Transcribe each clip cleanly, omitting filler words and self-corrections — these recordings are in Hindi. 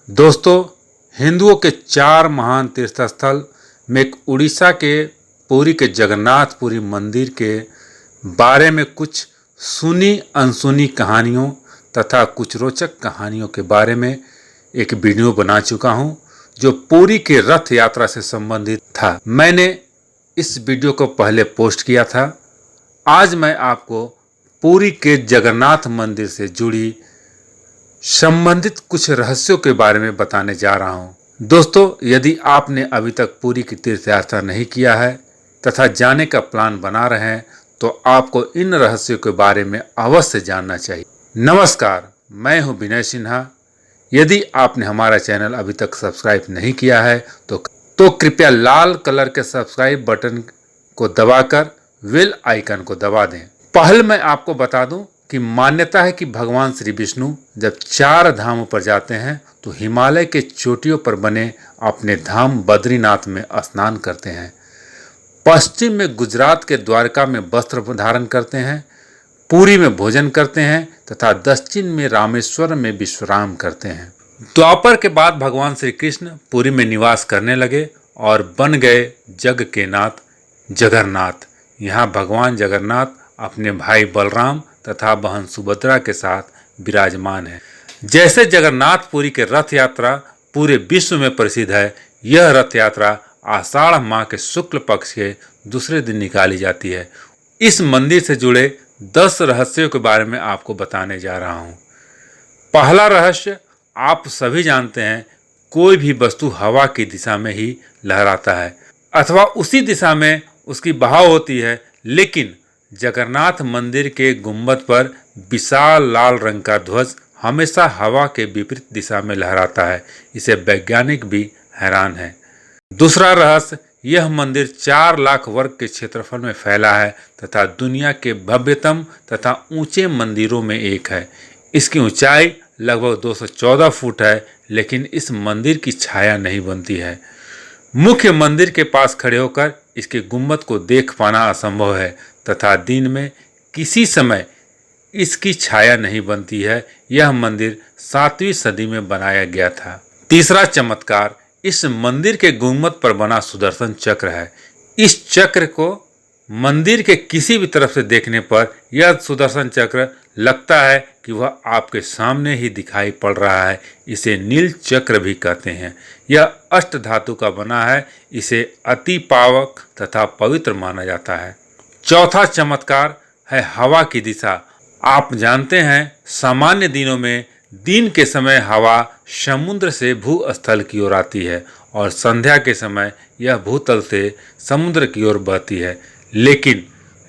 दोस्तों, हिंदुओं के चार महान तीर्थ स्थल में एक उड़ीसा के पुरी के जगन्नाथपुरी मंदिर के बारे में कुछ सुनी अनसुनी कहानियों तथा कुछ रोचक कहानियों के बारे में एक वीडियो बना चुका हूं, जो पुरी के रथ यात्रा से संबंधित था। मैंने इस वीडियो को पहले पोस्ट किया था। आज मैं आपको पुरी के जगन्नाथ मंदिर से जुड़ी संबंधित कुछ रहस्यों के बारे में बताने जा रहा हूं। दोस्तों, यदि आपने अभी तक पुरी की तीर्थ यात्रा नहीं किया है तथा जाने का प्लान बना रहे हैं तो आपको इन रहस्यों के बारे में अवश्य जानना चाहिए। नमस्कार, मैं हूं विनय सिन्हा। यदि आपने हमारा चैनल अभी तक सब्सक्राइब नहीं किया है तो कृपया लाल कलर के सब्सक्राइब बटन को दबाकर बेल आइकन को दबा दें। पहले मैं आपको बता दूं कि मान्यता है कि भगवान श्री विष्णु जब चार धामों पर जाते हैं तो हिमालय के चोटियों पर बने अपने धाम बद्रीनाथ में स्नान करते हैं। पश्चिम में गुजरात के द्वारका में वस्त्र धारण करते हैं, पुरी में भोजन करते हैं तथा दक्षिण में रामेश्वर में विश्राम करते हैं। द्वापर के बाद भगवान श्री कृष्ण पुरी में निवास करने लगे और बन गए जग के नाथ जगन्नाथ। यहाँ भगवान जगन्नाथ अपने भाई बलराम तथा बहन सुभद्रा के साथ विराजमान है। जैसे जगन्नाथपुरी के रथ यात्रा पूरे विश्व में प्रसिद्ध है, यह रथ यात्रा आषाढ़ माह के शुक्ल पक्ष के दूसरे दिन निकाली जाती है। इस मंदिर से जुड़े 10 रहस्यों के बारे में आपको बताने जा रहा हूँ। पहला रहस्य, आप सभी जानते हैं कोई भी वस्तु हवा की दिशा में ही लहराता है अथवा उसी दिशा में उसकी बहाव होती है, लेकिन जगन्नाथ मंदिर के गुंबद पर विशाल लाल रंग का ध्वज हमेशा हवा के विपरीत दिशा में लहराता है। इसे वैज्ञानिक भी हैरान है। दूसरा रहस्य, यह मंदिर 4 लाख वर्ग के क्षेत्रफल में फैला है तथा दुनिया के भव्यतम तथा ऊंचे मंदिरों में एक है। इसकी ऊंचाई लगभग 214 फुट है, लेकिन इस मंदिर की छाया नहीं बनती है। मुख्य मंदिर के पास खड़े होकर इसके गुंबद को देख पाना असंभव है तथा दिन में किसी समय इसकी छाया नहीं बनती है। यह मंदिर 7वीं सदी में बनाया गया था। तीसरा चमत्कार, इस मंदिर के गुंबद पर बना सुदर्शन चक्र है। इस चक्र को मंदिर के किसी भी तरफ से देखने पर यह सुदर्शन चक्र लगता है कि वह आपके सामने ही दिखाई पड़ रहा है। इसे नील चक्र भी कहते हैं। यह अष्ट धातु का बना है। इसे अति पावक तथा पवित्र माना जाता है। चौथा चमत्कार है हवा की दिशा। आप जानते हैं सामान्य दिनों में दिन के समय हवा समुद्र से भूस्थल की ओर आती है और संध्या के समय यह भूतल से समुद्र की ओर बहती है।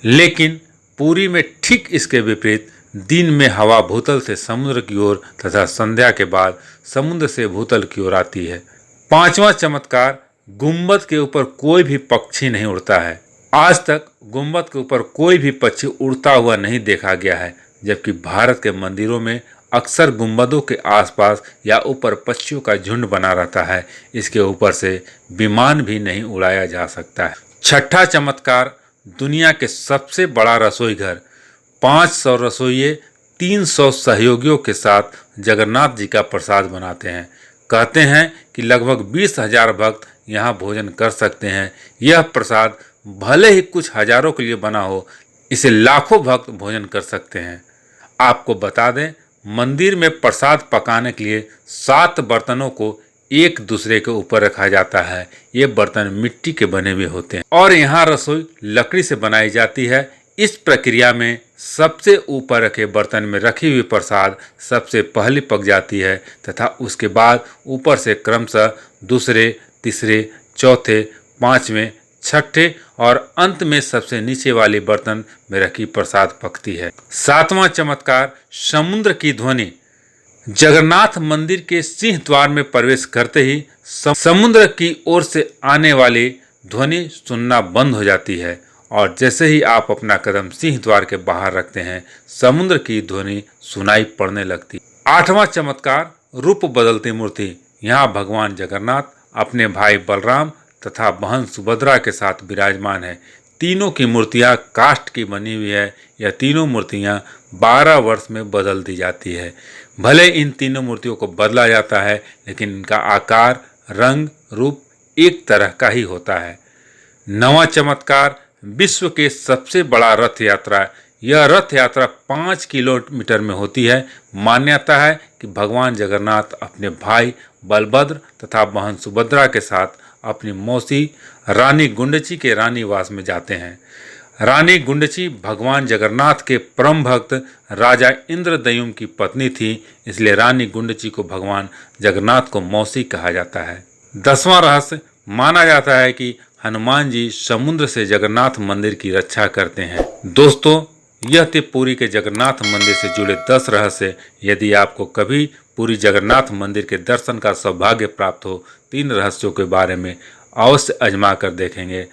लेकिन पुरी में ठीक इसके विपरीत दिन में हवा भूतल से समुद्र की ओर तथा संध्या के बाद समुद्र से भूतल की ओर आती है। पांचवा चमत्कार, गुंबद के ऊपर कोई भी पक्षी नहीं उड़ता है। आज तक गुंबद के ऊपर कोई भी पक्षी उड़ता हुआ नहीं देखा गया है, जबकि भारत के मंदिरों में अक्सर गुंबदों के आसपास या ऊपर पक्षियों का झुंड बना रहता है। इसके ऊपर से विमान भी नहीं उड़ाया जा सकता है। छठा चमत्कार, दुनिया के सबसे बड़ा रसोई घर। 500 रसोइये 300 सहयोगियों के साथ जगन्नाथ जी का प्रसाद बनाते हैं। कहते हैं कि लगभग 20,000 भक्त यहाँ भोजन कर सकते हैं। यह प्रसाद भले ही कुछ हजारों के लिए बना हो, इसे लाखों भक्त भोजन कर सकते हैं। आपको बता दें, मंदिर में प्रसाद पकाने के लिए 7 बर्तनों को एक दूसरे के ऊपर रखा जाता है। ये बर्तन मिट्टी के बने हुए होते हैं और यहाँ रसोई लकड़ी से बनाई जाती है। इस प्रक्रिया में सबसे ऊपर रखे बर्तन में रखी हुई प्रसाद सबसे पहले पक जाती है तथा उसके बाद ऊपर से क्रमशः दूसरे, तीसरे, चौथे, पांचवें, छठे और अंत में सबसे नीचे वाली बर्तन में रखी प्रसाद पकती है। सातवां चमत्कार, समुद्र की ध्वनि। जगन्नाथ मंदिर के सिंह द्वार में प्रवेश करते ही समुद्र की ओर से आने वाली ध्वनि सुनना बंद हो जाती है और जैसे ही आप अपना कदम सिंह द्वार के बाहर रखते हैं, समुद्र की ध्वनि सुनाई पड़ने लगती। आठवां चमत्कार, रूप बदलती मूर्ति। यहाँ भगवान जगन्नाथ अपने भाई बलराम तथा बहन सुभद्रा के साथ विराजमान है। तीनों की मूर्तियाँ काष्ठ की बनी हुई है। यह तीनों मूर्तियाँ 12 वर्ष में बदल दी जाती है। भले इन तीनों मूर्तियों को बदला जाता है, लेकिन इनका आकार, रंग, रूप एक तरह का ही होता है। नवा चमत्कार, विश्व के सबसे बड़ा रथ यात्रा। यह रथ यात्रा 5 किलोमीटर में होती है। मान्यता है कि भगवान जगन्नाथ अपने भाई बलभद्र तथा बहन सुभद्रा के साथ अपनी मौसी रानी गुंडची के रानीवास में जाते हैं। रानी गुंडची भगवान जगन्नाथ के परम भक्त राजा इंद्रद्युम्न की पत्नी थी, इसलिए रानी गुंडची को भगवान जगन्नाथ को मौसी कहा जाता है। 10वां रहस्य, माना जाता है कि हनुमान जी समुद्र से जगन्नाथ मंदिर की रक्षा करते हैं। दोस्तों, यह थे पुरी के जगन्नाथ मंदिर से जुड़े 10 रहस्य। यदि आपको कभी पुरी जगन्नाथ मंदिर के दर्शन का सौभाग्य प्राप्त हो, 3 रहस्यों के बारे में अवश्य आजमा कर देखेंगे।